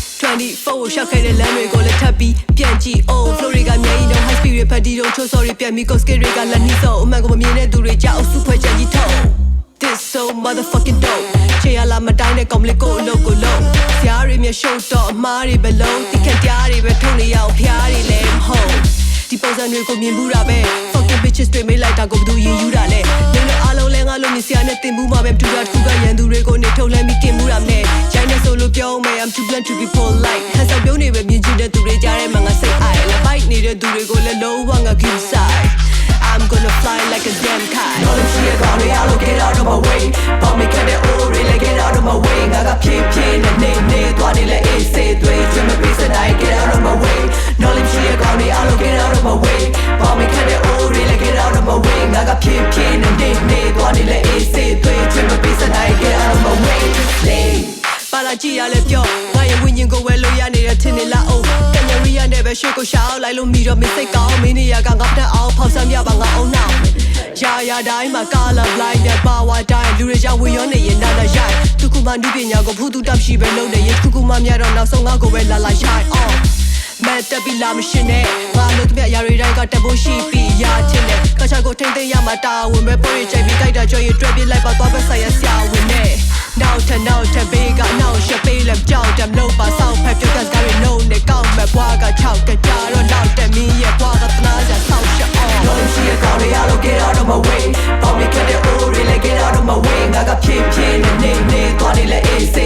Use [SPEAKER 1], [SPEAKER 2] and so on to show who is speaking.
[SPEAKER 1] 24 ရှောက်ခဲ့တဲ့လမ်းတွေကိုလည်းထပ်ပြီးပြန်ကြည့် oh flow တွေကမြဲရင်တော့ high speed တွေဖတ်တီတော့ချိုးစော်တွေပြန်ပြီး cause တွေကလက်နှီးစောအမှန်ကိုမမြင်တဲ့သူတွေကြောက်စုဖွဲ့ချင်ကြီးထုတ် this so motherfucking dope ချေရလာမတိုင်းတဲ့ကောင်လေးကိုအလုပ်ကိုလုပ်ဆရာတွေမျက်ရှုပ်တော့အမားတွေပဲလုံးတိခတ်ကြားတွေပဲထုတ်နေရအောင်ဖျားတွေလည်းမဟုတ်ဒီပုံစံတွေကိုမြင်ဘူးတာပဲ fucking bitches တွေမေးလိုက်တာကိုဘယ်သူရင်ယူတာလဲနင်းတို့အားလုံးလဲငါလို့မြင်စရာနဲ့တင်ဘူးမှာပဲတူတာတစ်ခုကရန်သူတွေကိုနေထုတ်လဲမိကင်မှုတာနဲ့ရိုင်းနေဆိုလို့ပြောမယ် I'm too blunt to be polite ဟန်ဆောင်ပြုံးနေပဲမြင်ချင်တဲ့သူတွေကြားထဲမှာငါစိတ်အိုင်လာပိုက်နေတဲ့သူတွေကိုလည်းလုံးဝငါ give side I'm gonna fly like a damn kite No let's see a car I'll get out of my way Pop me cut it all really get out of my way Ngaga pin pin and ne Twani le say dway Trim a piece and I get out of my way No let's see a car I'll get out of my way Pop me cut it all really get out of my way Ngaga pin pin and ne Twani le say dway Trim a piece and I get out of my way Slay ပါလာကြည့်ရလဲပြောငါရဲ့ဝိညာဉ်ကိုဝဲလို့ရနေတဲ့ထင်နေလားအောင်တန်ရရီရနဲ့ပဲရွှေကိုရှာအောင်လိုက်လို့မိတော့မစိတ်ကောင်းမင်းနေရကငါဖတ်အောင်ဖောက်ဆမ်းပြပါငါအောင်နောက်ရာတိုင်းမှာ color blind နဲ့ power တိုင်းလူတွေကြောင့်ဝေရောနေရင်နာနာရိုက်သူကမှနည်းပညာကိုဖူးသူတပ်ရှိပဲလုပ်နေရင်ခုမှမြတ်တော့နောက်ဆုံးငါကိုပဲလာလာရှိုင်းအောင်မတ်တက်ပြီးလာမရှင်နဲ့ငါလို့တပြအရာတွေတိုင်းကတက်ဖို့ရှိပြီးရာချင်းနဲ့ကချာကိုထိမ့်သိမ်းရမှာတာဝန်ပဲပေါ်ရချိုက်ပြီးကြိုက်တာကြွရင်တွဲပြလိုက်ပါသွားပဲဆိုင်ရဆရာဝန်နဲ့နောက်ထပ်ဘေးကနောက်ရှက်ပေးလက်ကြောက်တယ်မလို့ပါဆောက်ဖက်ပြတ်ကစကားတွေနှုတ်နဲ့ကောက်မဲ့ဘွားက6ကကြတော့နောက်တက်မင်းရဲ့ဘွားကသနာကြဆောက်ရှက်အောင် No see a car I'll get out of my way Pop me cut it all really get out of my way ငါကဖြစ်နေနေသွားနေလဲအေးစေ